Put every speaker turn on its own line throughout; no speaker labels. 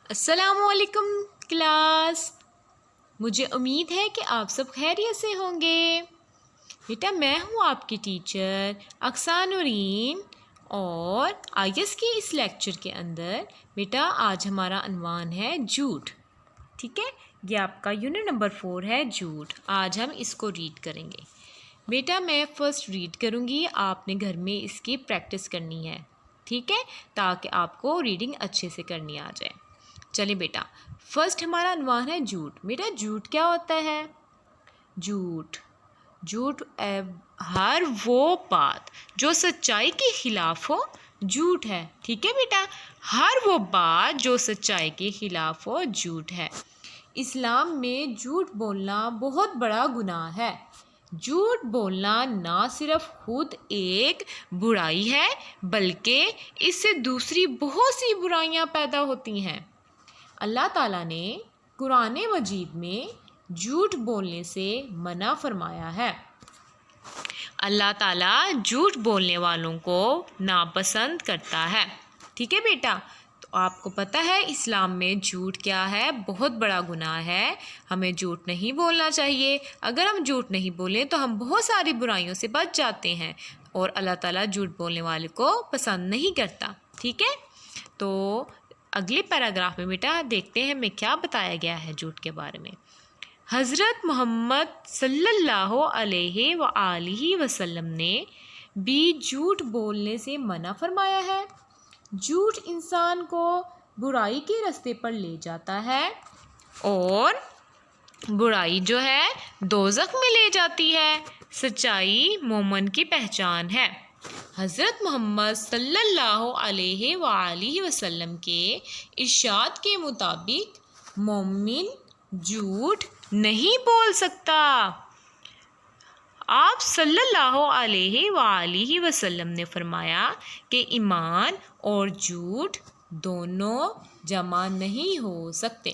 السلام علیکم کلاس، مجھے امید ہے کہ آپ سب خیریت سے ہوں گے۔ بیٹا میں ہوں آپ کی ٹیچر اقصیٰ نورین، اور آئیس کے اس لیکچر کے اندر بیٹا آج ہمارا عنوان ہے جھوٹ۔ ٹھیک ہے، یہ آپ کا یونٹ نمبر 4 ہے جھوٹ۔ آج ہم اس کو ریڈ کریں گے۔ بیٹا میں فرسٹ ریڈ کروں گی، آپ نے گھر میں اس کی پریکٹس کرنی ہے، ٹھیک ہے، تاکہ آپ کو ریڈنگ اچھے سے کرنی آ جائے۔ چلیں بیٹا، فرسٹ ہمارا عنوان ہے جھوٹ۔ بیٹا جھوٹ کیا ہوتا ہے؟ جھوٹ ہر وہ بات جو سچائی کے خلاف ہو جھوٹ ہے، ٹھیک ہے بیٹا، ہر وہ بات جو سچائی کے خلاف ہو جھوٹ ہے۔ اسلام میں جھوٹ بولنا بہت بڑا گناہ ہے۔ جھوٹ بولنا نہ صرف خود ایک برائی ہے بلکہ اس سے دوسری بہت سی برائیاں پیدا ہوتی ہیں۔ اللہ تعالیٰ نے قرآن مجید میں جھوٹ بولنے سے منع فرمایا ہے۔ اللہ تعالیٰ جھوٹ بولنے والوں کو ناپسند کرتا ہے، ٹھیک ہے بیٹا۔ تو آپ کو پتہ ہے اسلام میں جھوٹ کیا ہے؟ بہت بڑا گناہ ہے، ہمیں جھوٹ نہیں بولنا چاہیے۔ اگر ہم جھوٹ نہیں بولیں تو ہم بہت ساری برائیوں سے بچ جاتے ہیں، اور اللہ تعالیٰ جھوٹ بولنے والے کو پسند نہیں کرتا، ٹھیک ہے۔ تو اگلے پیراگراف میں بیٹا دیکھتے ہیں ہمیں کیا بتایا گیا ہے جھوٹ کے بارے میں۔ حضرت محمد صلی اللہ علیہ وآلہ وسلم نے بھی جھوٹ بولنے سے منع فرمایا ہے۔ جھوٹ انسان کو برائی کے راستے پر لے جاتا ہے، اور برائی جو ہے دوزخ میں لے جاتی ہے۔ سچائی مومن کی پہچان ہے۔ حضرت محمد صلی اللہ علیہ وآلہ وسلم کے ارشاد کے مطابق مومن جھوٹ نہیں بول سکتا۔ آپ صلی اللہ علیہ وآلہ وسلم نے فرمایا کہ ایمان اور جھوٹ دونوں جمع نہیں ہو سکتے،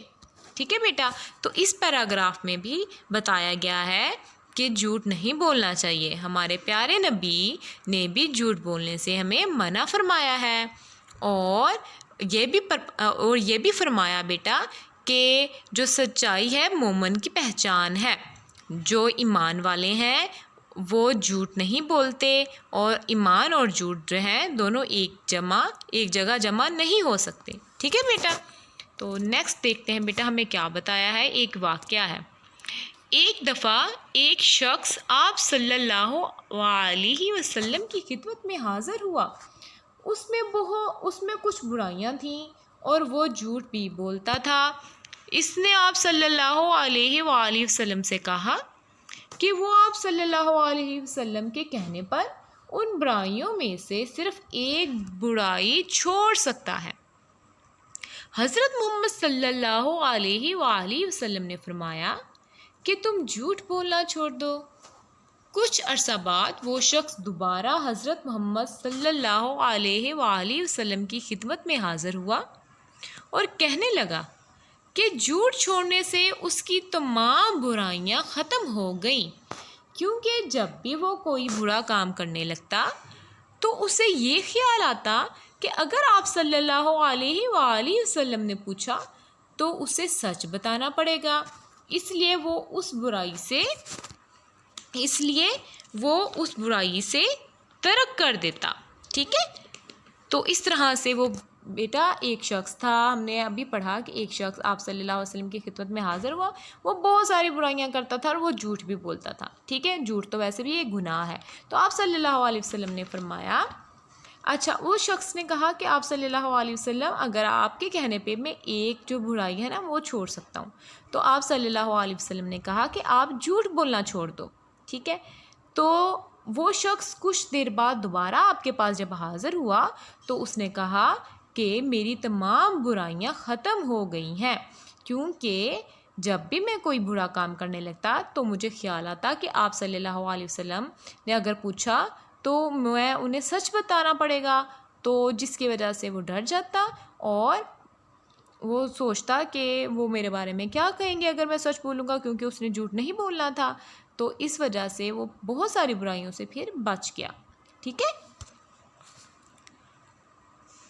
ٹھیک ہے بیٹا۔ تو اس پیراگراف میں بھی بتایا گیا ہے کہ جھوٹ نہیں بولنا چاہیے۔ ہمارے پیارے نبی نے بھی جھوٹ بولنے سے ہمیں منع فرمایا ہے، اور یہ بھی فرمایا بیٹا کہ جو سچائی ہے مومن کی پہچان ہے۔ جو ایمان والے ہیں وہ جھوٹ نہیں بولتے، اور ایمان اور جھوٹ جو ہیں دونوں ایک جگہ جمع نہیں ہو سکتے، ٹھیک ہے بیٹا۔ تو نیکسٹ دیکھتے ہیں بیٹا ہمیں کیا بتایا ہے۔ ایک واقعہ ہے۔ ایک دفعہ ایک شخص آپ صلی اللہ علیہ وسلم کی خدمت میں حاضر ہوا۔ اس میں کچھ برائیاں تھیں، اور وہ جھوٹ بھی بولتا تھا۔ اس نے آپ صلی اللہ علیہ وآلہ وسلم سے کہا کہ وہ آپ صلی اللہ علیہ وسلم کے کہنے پر ان برائیوں میں سے صرف ایک برائی چھوڑ سکتا ہے۔ حضرت محمد صلی اللہ علیہ وآلہ وسلم نے فرمایا کہ تم جھوٹ بولنا چھوڑ دو۔ کچھ عرصہ بعد وہ شخص دوبارہ حضرت محمد صلی اللہ علیہ وآلہ وسلم کی خدمت میں حاضر ہوا اور کہنے لگا کہ جھوٹ چھوڑنے سے اس کی تمام برائیاں ختم ہو گئیں، کیونکہ جب بھی وہ کوئی برا کام کرنے لگتا تو اسے یہ خیال آتا کہ اگر آپ صلی اللہ علیہ وآلہ وسلم نے پوچھا تو اسے سچ بتانا پڑے گا، اس لیے وہ اس برائی سے ترک کر دیتا، ٹھیک ہے۔ تو اس طرح سے وہ بیٹا ایک شخص تھا، ہم نے ابھی پڑھا کہ ایک شخص آپ صلی اللہ علیہ وسلم کی خدمت میں حاضر ہوا، وہ بہت ساری برائیاں کرتا تھا اور وہ جھوٹ بھی بولتا تھا، ٹھیک ہے۔ جھوٹ تو ویسے بھی ایک گناہ ہے۔ تو آپ صلی اللہ علیہ وسلم نے فرمایا، اچھا، وہ شخص نے کہا کہ آپ صلی اللہ علیہ وسلم اگر آپ کے کہنے پہ میں ایک جو برائی ہے نا وہ چھوڑ سکتا ہوں۔ تو آپ صلی اللہ علیہ وسلم نے کہا کہ آپ جھوٹ بولنا چھوڑ دو، ٹھیک ہے۔ تو وہ شخص کچھ دیر بعد دوبارہ آپ کے پاس جب حاضر ہوا تو اس نے کہا کہ میری تمام برائیاں ختم ہو گئی ہیں، کیونکہ جب بھی میں کوئی برا کام کرنے لگتا تو مجھے خیال آتا کہ آپ صلی اللہ علیہ وسلم نے اگر پوچھا تو میں انہیں سچ بتانا پڑے گا، تو جس کی وجہ سے وہ ڈر جاتا اور وہ سوچتا کہ وہ میرے بارے میں کیا کہیں گے اگر میں سچ بولوں گا، کیونکہ اس نے جھوٹ نہیں بولنا تھا۔ تو اس وجہ سے وہ بہت ساری برائیوں سے پھر بچ گیا، ٹھیک ہے۔